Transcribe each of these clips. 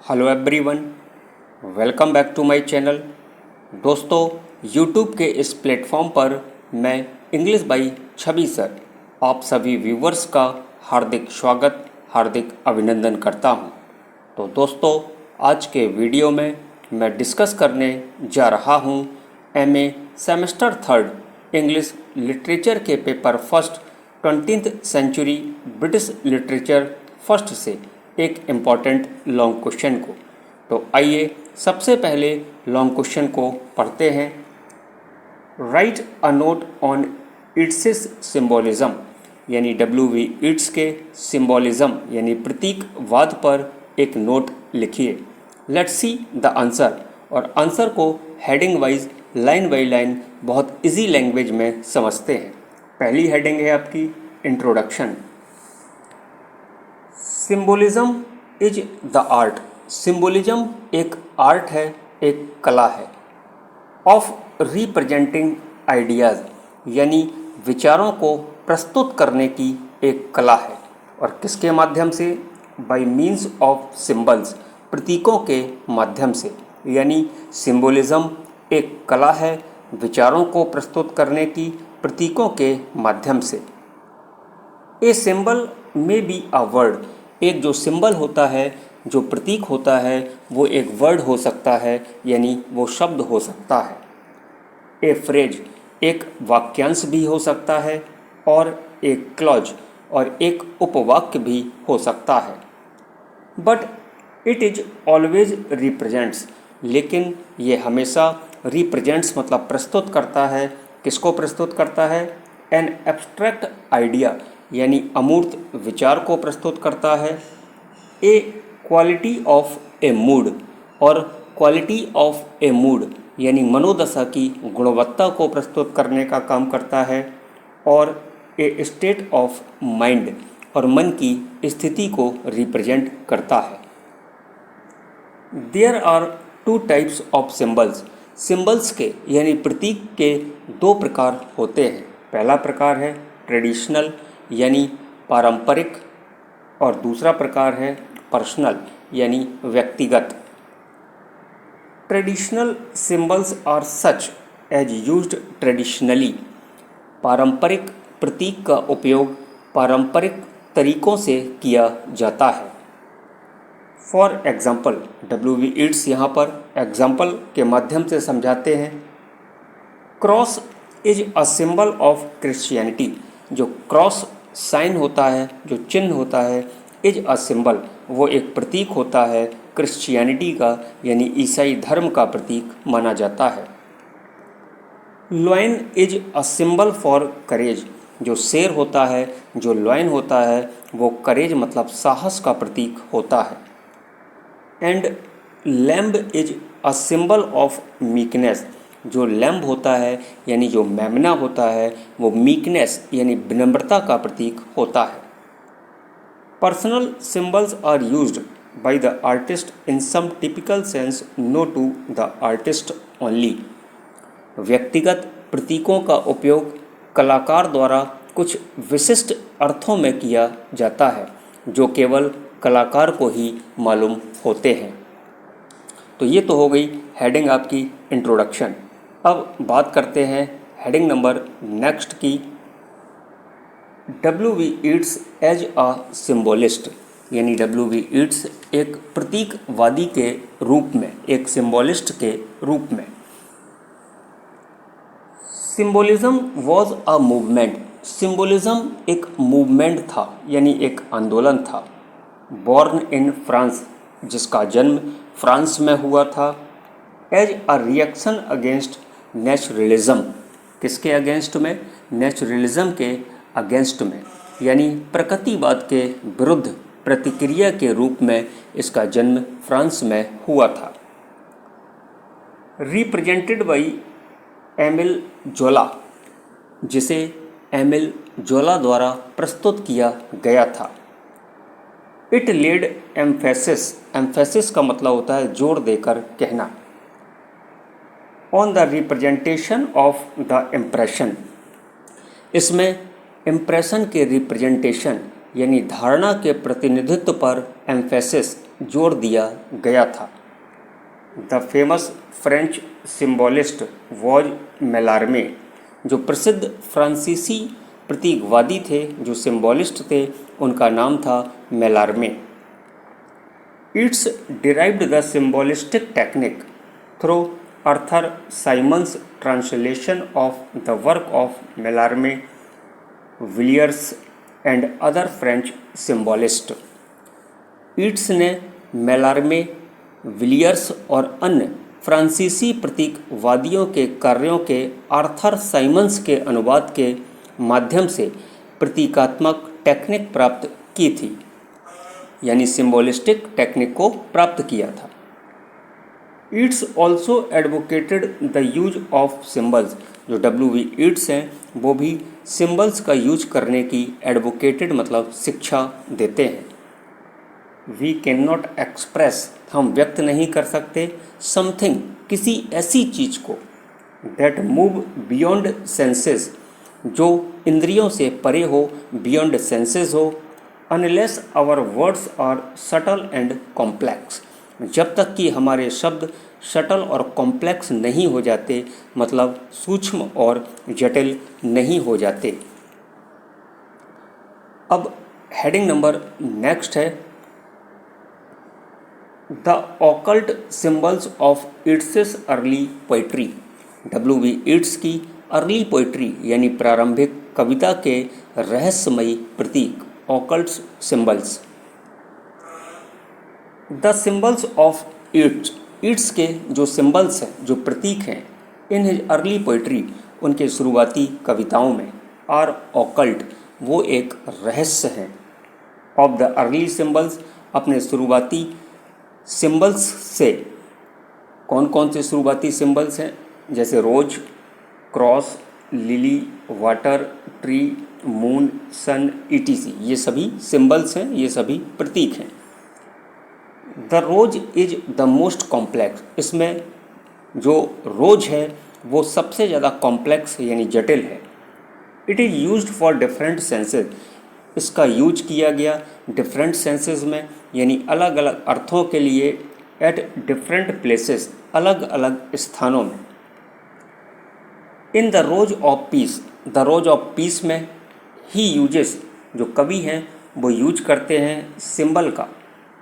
Hello everyone, welcome back to my channel. दोस्तों, YouTube के इस प्लेटफॉर्म पर मैं इंग्लिश बाई छवि सर आप सभी व्यूवर्स का हार्दिक स्वागत, हार्दिक अभिनंदन करता हूं। तो दोस्तों, आज के वीडियो में मैं डिस्कस करने जा रहा हूं MA semester third English literature के paper first 20th century British literature first से एक इम्पॉर्टेंट लॉन्ग क्वेश्चन को। तो आइए सबसे पहले लॉन्ग क्वेश्चन को पढ़ते हैं। Right a note on it's symbolism, यानी W.V. ईट्स के सिम्बोलिज्म यानी प्रतीकवाद पर एक नोट लिखिए। लेट्स सी द आंसर, और आंसर को heading wise line by line बहुत इजी लैंग्वेज में समझते हैं। पहली हेडिंग है आपकी introduction. Symbolism is the art. Symbolism एक आर्ट है, एक कला है। ऑफ रिप्रेजेंटिंग आइडियाज़, यानी विचारों को प्रस्तुत करने की एक कला है। और किसके माध्यम से? बाय मीन्स ऑफ सिम्बल्स, प्रतीकों के माध्यम से। यानी सिम्बोलिज्म एक कला है विचारों को प्रस्तुत करने की प्रतीकों के माध्यम से। ए सिंबल में बी अ वर्ड, एक जो सिंबल होता है, जो प्रतीक होता है, वो एक वर्ड हो सकता है, यानी वो शब्द हो सकता है। ए फ्रेज, एक वाक्यांश भी हो सकता है, और एक क्लॉज और एक उपवाक्य भी हो सकता है। But it is always represents, लेकिन ये हमेशा रिप्रेजेंट्स मतलब प्रस्तुत करता है। किसको प्रस्तुत करता है? एन एब्स्ट्रैक्ट आइडिया, यानी अमूर्त विचार को प्रस्तुत करता है। ए क्वालिटी ऑफ ए मूड, और क्वालिटी ऑफ ए मूड यानी मनोदशा की गुणवत्ता को प्रस्तुत करने का काम करता है। और ए स्टेट ऑफ माइंड, और मन की स्थिति को रिप्रेजेंट करता है। There are two types of symbols. Symbols के यानी प्रतीक के दो प्रकार होते हैं। पहला प्रकार है ट्रेडिशनल यानी पारंपरिक, और दूसरा प्रकार है पर्सनल यानी व्यक्तिगत। Traditional symbols are such as used traditionally. पारंपरिक प्रतीक का उपयोग पारंपरिक तरीकों से किया जाता है। For example, W.V. ईट्स यहाँ पर एग्जाम्पल के माध्यम से समझाते हैं। Cross is a symbol of Christianity. जो क्रॉस साइन होता है, जो चिन्ह होता है, इज अ सिंबल, वो एक प्रतीक होता है क्रिश्चियनिटी का, यानी ईसाई धर्म का प्रतीक माना जाता है। Lion is a symbol for courage. जो शेर होता है, जो लॉयन होता है, वो करेज मतलब साहस का प्रतीक होता है। And lamb is a symbol of meekness. जो लैम्ब होता है यानी जो मेमना होता है, वो मीकनेस यानी विनम्रता का प्रतीक होता है। Personal symbols are used by the artist in some typical sense known to the artist only. व्यक्तिगत प्रतीकों का उपयोग कलाकार द्वारा कुछ विशिष्ट अर्थों में किया जाता है, जो केवल कलाकार को ही मालूम होते हैं। तो ये तो हो गई हेडिंग आपकी इंट्रोडक्शन। अब बात करते हैं हेडिंग नंबर नेक्स्ट की, W.V. ईट्स एज अ सिम्बोलिस्ट, यानी W.V. ईट्स एक प्रतीकवादी के रूप में, एक सिम्बोलिस्ट के रूप में। Symbolism was a movement. Symbolism एक मूवमेंट था, यानी एक आंदोलन था। बॉर्न इन फ्रांस, जिसका जन्म फ्रांस में हुआ था। As a reaction against naturalism. किसके अगेंस्ट में? नेचुरलिज्म के अगेंस्ट में, यानी प्रकृतिवाद के विरुद्ध प्रतिक्रिया के रूप में इसका जन्म फ्रांस में हुआ था। रिप्रेजेंटेड बाई एमिल जोला, जिसे एमिल जोला द्वारा प्रस्तुत किया गया था। इट लेड एम्फेसिस, एम्फेसिस का मतलब होता है जोर देकर कहना। On the representation of the impression, इसमें इम्प्रेशन के रिप्रेजेंटेशन यानी धारणा के प्रतिनिधित्व पर एम्फेसिस जोर दिया गया था। The famous French symbolist was Mallarme. जो प्रसिद्ध फ्रांसीसी प्रतीकवादी थे, जो सिम्बोलिस्ट थे, उनका नाम था Mallarme. It's derived the symbolistic technique through Arthur Symons translation of the work of Mallarme, Villiers and other French symbolist. Yeats ने मेलार्मे, विलियर्स और अन्य फ्रांसीसी प्रतीकवादियों के कार्यों के आर्थर साइमन्स के अनुवाद के माध्यम से प्रतीकात्मक टेक्निक प्राप्त की थी, यानी सिम्बोलिस्टिक टेक्निक को प्राप्त किया था। Yeats also advocated the use of symbols. जो W.V. ईट्स हैं वो भी सिम्बल्स का यूज करने की एडवोकेटेड मतलब शिक्षा देते हैं। वी कैन नॉट एक्सप्रेस, हम व्यक्त नहीं कर सकते, समथिंग, किसी ऐसी चीज़ को, दैट मूव बियॉन्ड सेंसेस, जो इंद्रियों से परे हो, बियॉन्ड सेंसेस हो, unless our words are subtle and complex, जब तक कि हमारे शब्द शटल और कॉम्प्लेक्स नहीं हो जाते, मतलब सूक्ष्म और जटिल नहीं हो जाते। अब हेडिंग नंबर नेक्स्ट है the occult symbols of Yeats early poetry. W.V. Yeats की अर्ली पोइट्री यानी प्रारंभिक कविता के रहस्यमयी प्रतीक, occult symbols. The symbols of Yeats, Yeats के जो सिम्बल्स हैं, जो प्रतीक हैं, इन हिज अर्ली पोइट्री, उनके शुरुआती कविताओं में, आर ऑकल्ट, वो एक रहस्य हैं। ऑफ द अर्ली सिम्बल्स, अपने शुरुआती सिम्बल्स से, कौन कौन से शुरुआती सिम्बल्स हैं, जैसे rose, cross, lily, water, tree, moon, sun, ETC, ये सभी सिम्बल्स हैं, ये सभी प्रतीक हैं। The rose is the most complex, इसमें जो रोज है वो सबसे ज़्यादा कॉम्प्लेक्स यानी जटिल है। It is used for different senses, इसका यूज किया गया डिफरेंट सेंसेस में, यानी अलग अलग अर्थों के लिए, एट डिफरेंट प्लेसेस, अलग अलग स्थानों में। In the rose of peace, the rose of peace में ही यूजेस, जो कवि हैं वो यूज करते हैं सिंबल का,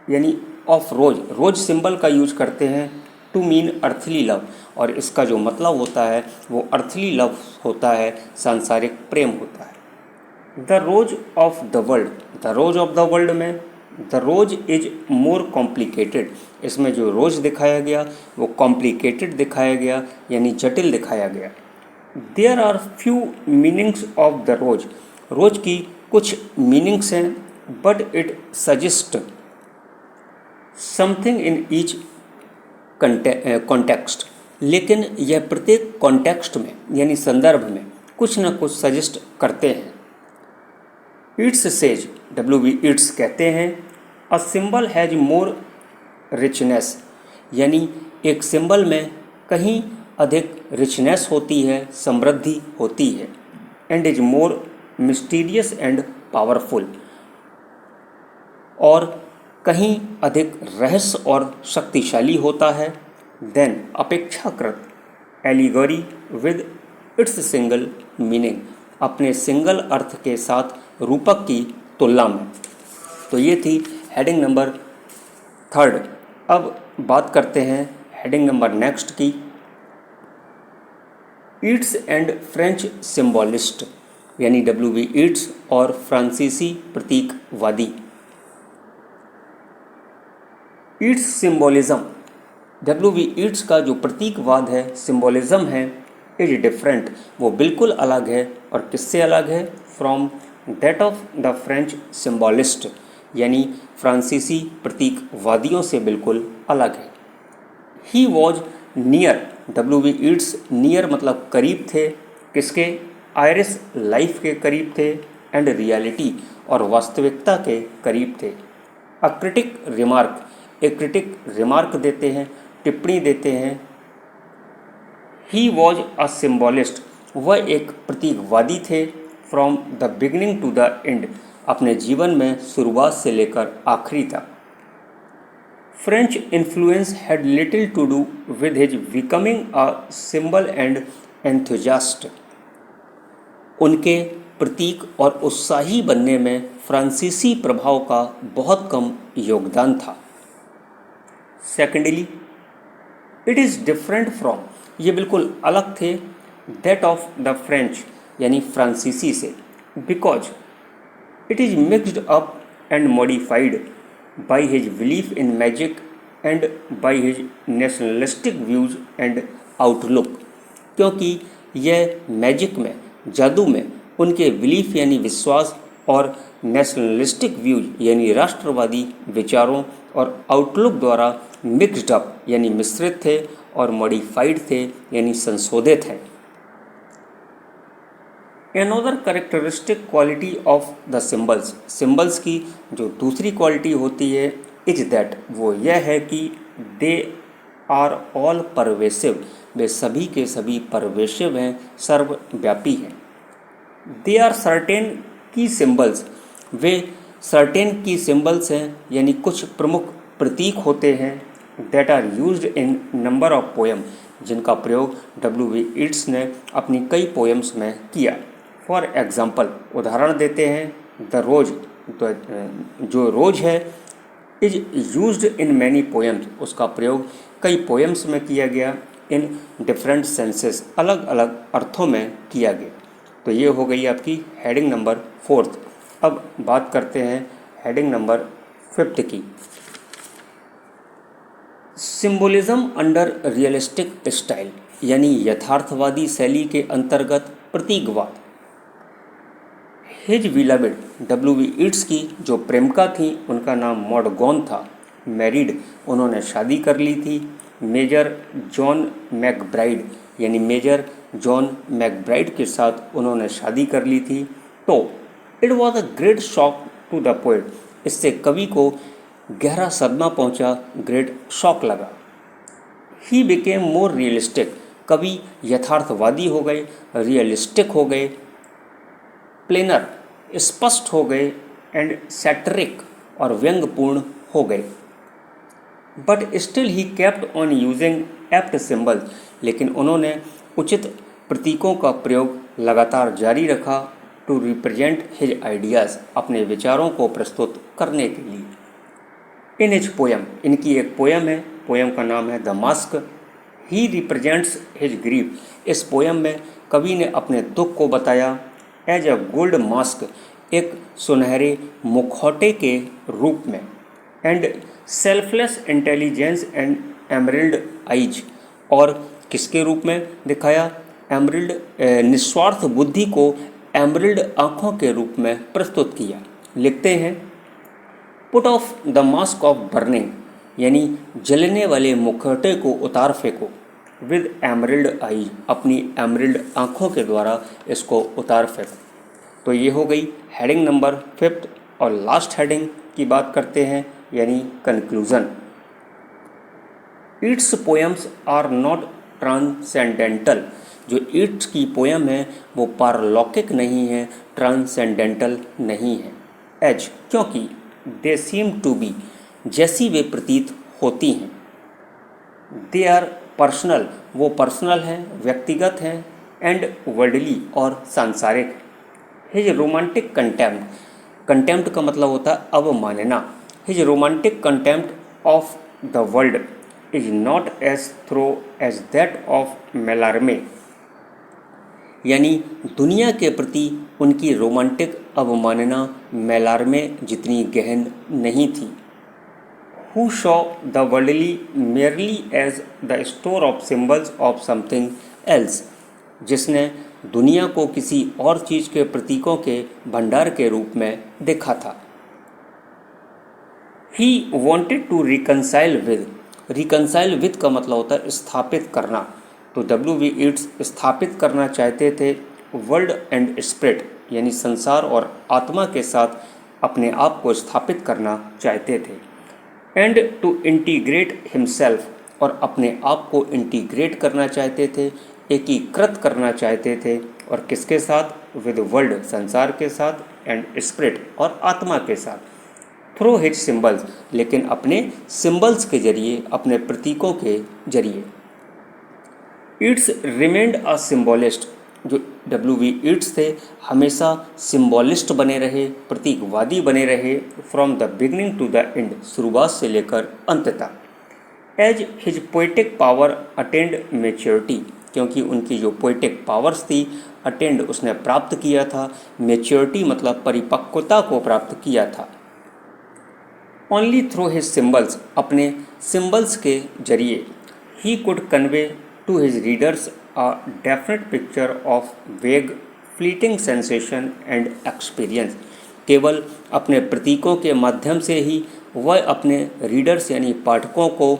यानी ऑफ रोज, रोज सिंबल का यूज करते हैं टू मीन अर्थली लव, और इसका जो मतलब होता है वो अर्थली लव होता है, सांसारिक प्रेम होता है। The rose of the world, the rose of the world में the rose is more complicated, इसमें जो रोज दिखाया गया वो कॉम्प्लिकेटेड दिखाया गया, यानी जटिल दिखाया गया। There are few meanings of the rose, rose की कुछ मीनिंग्स हैं, but it suggest something in each context, लेकिन यह प्रत्येक कॉन्टेक्स्ट में यानी संदर्भ में कुछ न कुछ सजेस्ट करते हैं। Yeats says, W.V. ईट्स कहते हैं, a symbol has more richness, यानी एक सिंबल में कहीं अधिक रिचनेस होती है, समृद्धि होती है, and is more mysterious and powerful, और कहीं अधिक रहस्य और शक्तिशाली होता है, देन अपेक्षाकृत allegory with its single meaning, अपने सिंगल अर्थ के साथ रूपक की तुलना में। तो ये थी हेडिंग नंबर 3। अब बात करते हैं हेडिंग नंबर नेक्स्ट की, ईट्स एंड फ्रेंच सिम्बोलिस्ट, यानी W.V. ईट्स और फ्रांसीसी प्रतीकवादी। Yeats symbolism, W.V. ईट्स का जो प्रतीकवाद है, सिम्बोलिज्म है, इज डिफरेंट, वो बिल्कुल अलग है, और किससे अलग है, from that of the French symbolist, यानी फ्रांसीसी प्रतीकवादियों से बिल्कुल अलग है। He was near, W.V. Yeats near मतलब करीब थे, किसके, आयरिश लाइफ के करीब थे, एंड रियलिटी और वास्तविकता के करीब थे। अ क्रिटिक रिमार्क, एक क्रिटिक रिमार्क देते हैं, टिप्पणी देते हैं। ही वॉज अ सिम्बोलिस्ट, वह एक प्रतीकवादी थे, from the beginning to the end, अपने जीवन में शुरुआत से लेकर आखिरी तक। French influence had little to do with his becoming a symbol and enthusiast. उनके प्रतीक और उत्साही बनने में फ्रांसीसी प्रभाव का बहुत कम योगदान था। Secondly, it is different from, ये बिल्कुल अलग थे, दैट ऑफ द फ्रेंच यानी फ्रांसीसी से, because it is mixed up and modified by his belief in magic and by his nationalistic views and outlook, क्योंकि यह मैजिक में, जादू में उनके बिलीफ यानी विश्वास और नेशनलिस्टिक व्यूज यानी राष्ट्रवादी विचारों और आउटलुक द्वारा मिक्सड अप यानी मिश्रित थे और मॉडिफाइड थे यानी संशोधित हैं। Another characteristic quality of the symbols, symbols की जो दूसरी क्वालिटी होती है इज दैट, वो यह है कि दे आर ऑल परवेसिव, वे सभी के सभी परवेशिव हैं, सर्वव्यापी हैं। They are certain key symbols, वे सर्टेन की सिम्बल्स हैं यानी कुछ प्रमुख प्रतीक होते हैं, that are used in number of poem, जिनका प्रयोग W.B. ईट्स ने अपनी कई पोएम्स में किया। फॉर एग्ज़ाम्पल, उदाहरण देते हैं, द रोज, जो रोज है, is used in many poems, उसका प्रयोग कई पोएम्स में किया गया, इन डिफरेंट सेंसेस, अलग अलग अर्थों में किया गया। तो ये हो गई आपकी हेडिंग नंबर 4। अब बात करते हैं हेडिंग नंबर 5 की, सिंबोलिज्म अंडर रियलिस्टिक स्टाइल, यानी यथार्थवादी शैली के अंतर्गत प्रतीकवाद। His beloved, W.B. ईट्स की जो प्रेमिका थी उनका नाम मॉडगॉन था, मैरिड, उन्होंने शादी कर ली थी, मेजर जॉन मैकब्राइड यानी मेजर जॉन मैकब्राइड के साथ उन्होंने शादी कर ली थी। तो it was a great shock to the poet, इससे कवि को गहरा सदमा पहुंचा, ग्रेट शॉक लगा। ही बिकेम मोर रियलिस्टिक, कवि यथार्थवादी हो गए, रियलिस्टिक हो गए, प्लेनर स्पष्ट हो गए, एंड सैटरिक और व्यंग्यपूर्ण हो गए। But still he kept on using apt symbol, लेकिन उन्होंने उचित प्रतीकों का प्रयोग लगातार जारी रखा, टू रिप्रेजेंट हिज आइडियाज़, अपने विचारों को प्रस्तुत करने के लिए। इन हिज पोएम, इनकी एक पोएम है, पोएम का नाम है the mask, he represents his grief, इस पोएम में कवि ने अपने दुख को बताया एज अ गोल्ड मास्क, एक सुनहरे मुखौटे के रूप में, and selfless intelligence and emerald eyes, और किसके रूप में दिखाया, एमरिल्ड निस्वार्थ बुद्धि को एमरिल्ड आँखों के रूप में प्रस्तुत किया। लिखते हैं, put off the mask of burning, यानी जलने वाले मुखौटे को उतार फेंको, विद एमरिल्ड आई, अपनी एमरिल्ड आँखों के द्वारा इसको उतार फेंको। तो ये हो गई हेडिंग नंबर 5 और लास्ट हेडिंग की बात करते हैं, यानी conclusion. Yeats poems are not transcendental, जो ईट्स की पोएम है वो पारलौकिक नहीं है, ट्रांसेंडेंटल नहीं है। एज, क्योंकि दे सीम टू बी, जैसी वे प्रतीत होती हैं। दे आर पर्सनल, वो पर्सनल हैं, व्यक्तिगत हैं, एंड वर्ल्डली और सांसारिक। हिज रोमांटिक कंटेम्प्ट, कंटेम्प्ट का मतलब होता है अवमानना। His romantic contempt of the world is not as thorough as that of Mallarme, यानी दुनिया के प्रति उनकी रोमांटिक अवमानना मेलार्मे जितनी गहन नहीं थी। Who saw the worldly merely as the store of symbols of something else, जिसने दुनिया को किसी और चीज़ के प्रतीकों के भंडार के रूप में देखा था। He wanted to reconcile with, reconcile with का मतलब होता है स्थापित करना, तो W.B. ईट्स स्थापित करना चाहते थे वर्ल्ड एंड स्पिरिट, यानी संसार और आत्मा के साथ अपने आप को स्थापित करना चाहते थे, एंड टू इंटीग्रेट हिमसेल्फ, और अपने आप को इंटीग्रेट करना चाहते थे, एकीकृत करना चाहते थे, और किसके साथ, विद वर्ल्ड, संसार के साथ, एंड स्पिरिट, और आत्मा के साथ। थ्रू हिज सिंबल्स, लेकिन अपने सिंबल्स के जरिए, अपने प्रतीकों के जरिए। ईट्स रिमेंड अ सिम्बोलिस्ट, जो W.V. ईट्स थे हमेशा सिम्बोलिस्ट बने रहे, प्रतीकवादी बने रहे, from the beginning to the end, शुरुआत से लेकर अंत तक। As his poetic power attained maturity, क्योंकि उनकी जो पोइटिक पावर्स थी, अटेंड उसने प्राप्त किया था, मेच्योरिटी मतलब परिपक्वता को प्राप्त किया था। ओनली थ्रू हिज सिम्बल्स, अपने सिम्बल्स के जरिए, he could convey to his readers a definite picture of vague fleeting sensation and experience. केवल अपने प्रतीकों के माध्यम से ही वह अपने रीडर्स यानी पाठकों को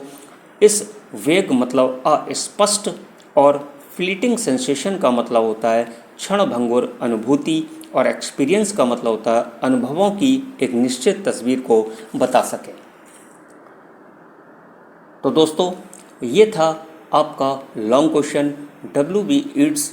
इस वेग मतलब अस्पष्ट, और फ्लीटिंग सेंसेशन का मतलब होता है क्षणभंगुर अनुभूति, और एक्सपीरियंस का मतलब होता है अनुभवों की एक निश्चित तस्वीर को बता सके। तो दोस्तों, ये था आपका long question, W.V. Yeats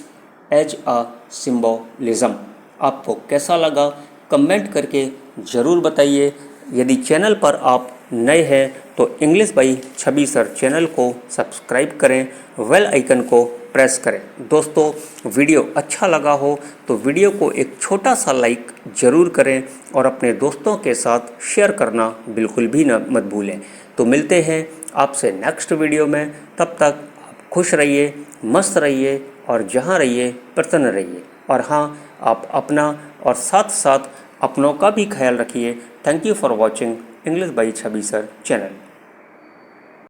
as a symbolism. आपको कैसा लगा कमेंट करके ज़रूर बताइए। यदि चैनल पर आप नए हैं तो English by Chhavi sir channel को सब्सक्राइब करें, बेल आइकन को प्रेस करें। दोस्तों, वीडियो अच्छा लगा हो तो वीडियो को एक छोटा सा लाइक ज़रूर करें और अपने दोस्तों के साथ शेयर करना बिल्कुल भी मत भूलें। तो मिलते हैं आपसे नेक्स्ट वीडियो में। तब तक आप खुश रहिए, मस्त रहिए और जहाँ रहिए प्रसन्न रहिए। और हाँ, आप अपना और साथ साथ अपनों का भी ख्याल रखिए। Thank you for watching English by Chhavi sir channel.